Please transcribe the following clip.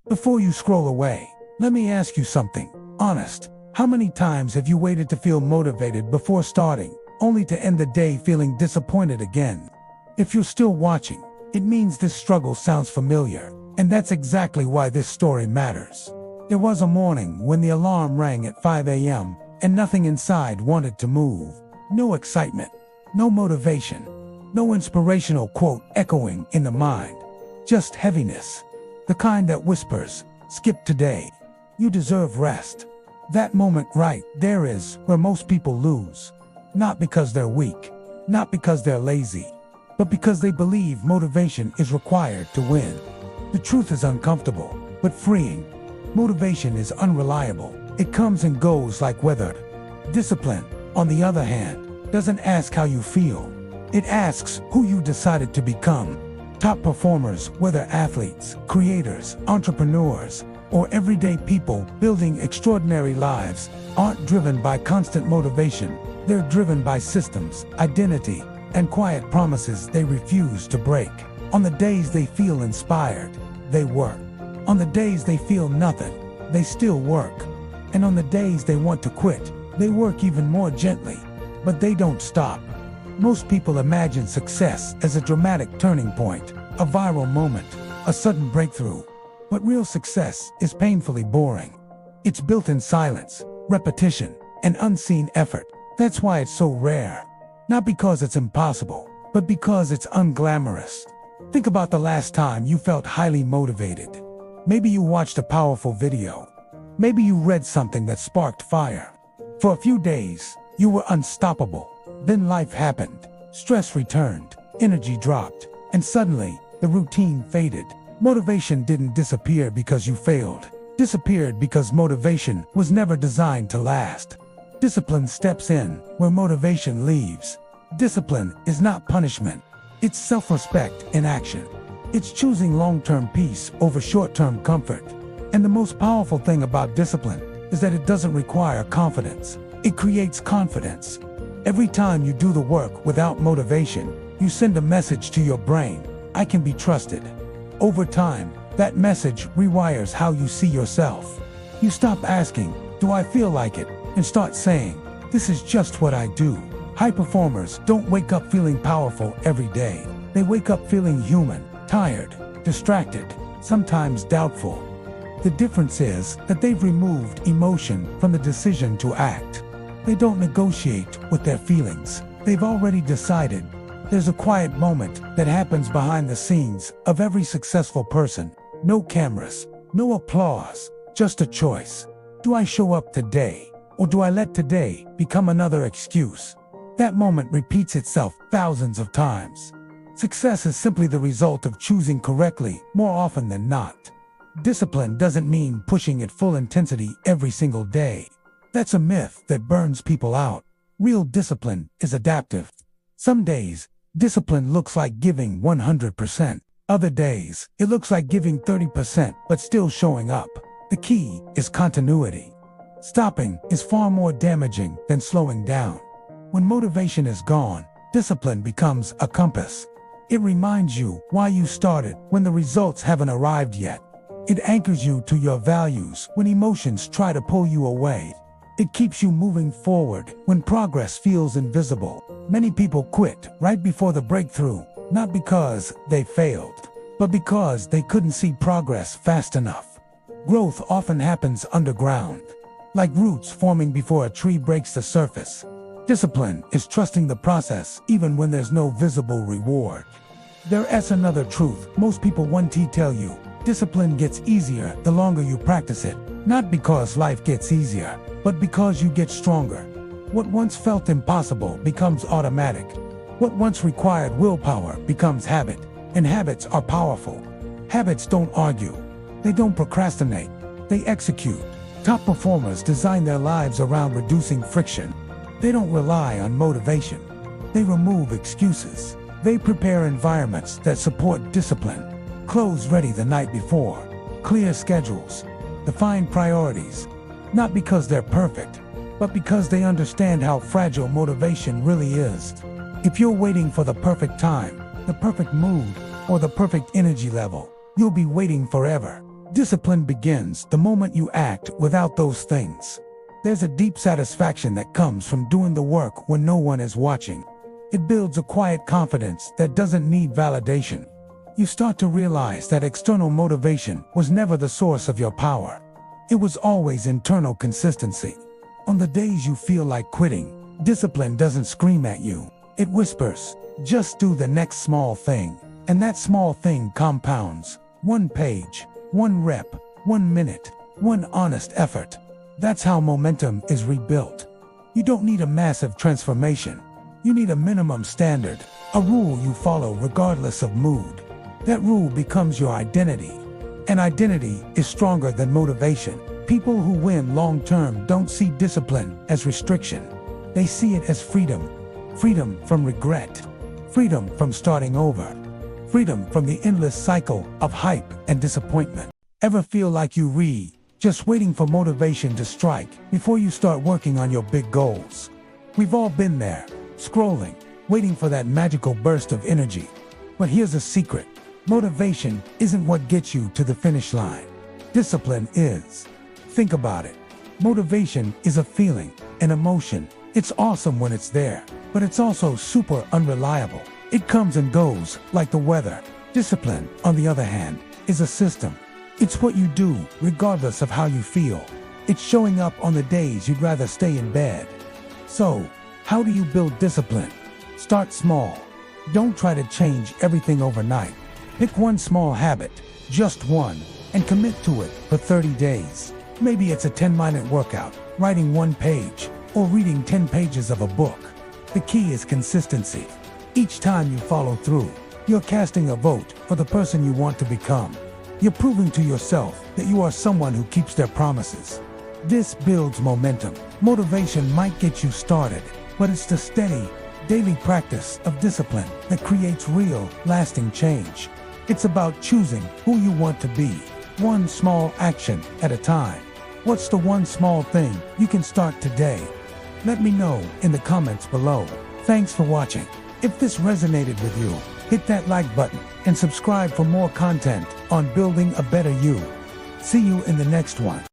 Before you scroll away, let me ask you something honest. How many times have you waited to feel motivated before starting, only to end the day feeling disappointed again? If you're still watching, it means this struggle sounds familiar, and that's exactly why this story matters. There was a morning when the alarm rang at 5 a.m., and nothing inside wanted to move. No excitement, no motivation, no inspirational quote echoing in the mind. Just heaviness. The kind that whispers, "Skip today. You deserve rest." That moment right there is where most people lose. Not because they're weak, not because they're lazy, but because they believe motivation is required to win. The truth is uncomfortable, but freeing. Motivation is unreliable. It comes and goes like weather. Discipline, on the other hand, doesn't ask how you feel. It asks who you decided to become. Top performers, whether athletes, creators, entrepreneurs, or everyday people building extraordinary lives, aren't driven by constant motivation. They're driven by systems, identity, and quiet promises they refuse to break. On the days they feel inspired, they work. On the days they feel nothing, they still work. And on the days they want to quit, they work even more gently. But they don't stop. Most people imagine success as a dramatic turning point, a viral moment, a sudden breakthrough. But real success is painfully boring. It's built in silence, repetition, and unseen effort. That's why it's so rare. Not because it's impossible, but because it's unglamorous. Think about the last time you felt highly motivated. Maybe you watched a powerful video. Maybe you read something that sparked fire. For a few days, you were unstoppable. Then life happened. Stress returned, energy dropped, and suddenly, the routine faded. Motivation didn't disappear because you failed. Disappeared because motivation was never designed to last. Discipline steps in where motivation leaves. Discipline is not punishment. It's self-respect in action. It's choosing long-term peace over short-term comfort. And the most powerful thing about discipline is that it doesn't require confidence. It creates confidence. Every time you do the work without motivation, you send a message to your brain, "I can be trusted." Over time, that message rewires how you see yourself. You stop asking, "Do I feel like it?" and start saying, "This is just what I do." High performers don't wake up feeling powerful every day. They wake up feeling human, tired, distracted, sometimes doubtful. The difference is that they've removed emotion from the decision to act. They don't negotiate with their feelings. They've already decided. There's a quiet moment that happens behind the scenes of every successful person. No cameras, no applause, just a choice. Do I show up today, or do I let today become another excuse? That moment repeats itself thousands of times. Success is simply the result of choosing correctly more often than not. Discipline doesn't mean pushing at full intensity every single day. That's a myth that burns people out. Real discipline is adaptive. Some days, discipline looks like giving 100%. Other days, it looks like giving 30% but still showing up. The key is continuity. Stopping is far more damaging than slowing down. When motivation is gone, discipline becomes a compass. It reminds you why you started when the results haven't arrived yet. It anchors you to your values when emotions try to pull you away. It keeps you moving forward when progress feels invisible. Many people quit right before the breakthrough, not because they failed, but because they couldn't see progress fast enough. Growth often happens underground, like roots forming before a tree breaks the surface. Discipline is trusting the process even when there's no visible reward. There's another truth most people want to tell you. Discipline gets easier the longer you practice it, not because life gets easier, but because you get stronger. What once felt impossible becomes automatic. What once required willpower becomes habit, and habits are powerful. Habits don't argue. They don't procrastinate. They execute. Top performers design their lives around reducing friction. They don't rely on motivation. They remove excuses. They prepare environments that support discipline. Clothes ready the night before. Clear schedules. Define priorities. Not because they're perfect, but because they understand how fragile motivation really is. If you're waiting for the perfect time, the perfect mood, or the perfect energy level, you'll be waiting forever. Discipline begins the moment you act without those things. There's a deep satisfaction that comes from doing the work when no one is watching. It builds a quiet confidence that doesn't need validation. You start to realize that external motivation was never the source of your power. It was always internal consistency. On the days you feel like quitting, discipline doesn't scream at you. It whispers, just do the next small thing. And that small thing compounds. 1 page, 1 rep, 1 minute, 1 honest effort. That's how momentum is rebuilt. You don't need a massive transformation. You need a minimum standard, a rule you follow regardless of mood. That rule becomes your identity. And identity is stronger than motivation. People who win long-term don't see discipline as restriction. They see it as freedom. Freedom from regret. Freedom from starting over. Freedom from the endless cycle of hype and disappointment. Ever feel like you read, just waiting for motivation to strike before you start working on your big goals? We've all been there, scrolling, waiting for that magical burst of energy. But here's a secret. Motivation isn't what gets you to the finish line. Discipline is. Think about it. Motivation is a feeling, an emotion. It's awesome when it's there, but it's also super unreliable. It comes and goes, like the weather. Discipline, on the other hand, is a system. It's what you do, regardless of how you feel. It's showing up on the days you'd rather stay in bed. So, how do you build discipline? Start small. Don't try to change everything overnight. Pick one small habit, just one, and commit to it for 30 days. Maybe it's a 10-minute workout, writing 1 page, or reading 10 pages of a book. The key is consistency. Each time you follow through, you're casting a vote for the person you want to become. You're proving to yourself that you are someone who keeps their promises. This builds momentum. Motivation might get you started, but it's the steady, daily practice of discipline that creates real, lasting change. It's about choosing who you want to be, one small action at a time. What's the one small thing you can start today? Let me know in the comments below. Thanks for watching. If this resonated with you, hit that like button and subscribe for more content on building a better you. See you in the next one.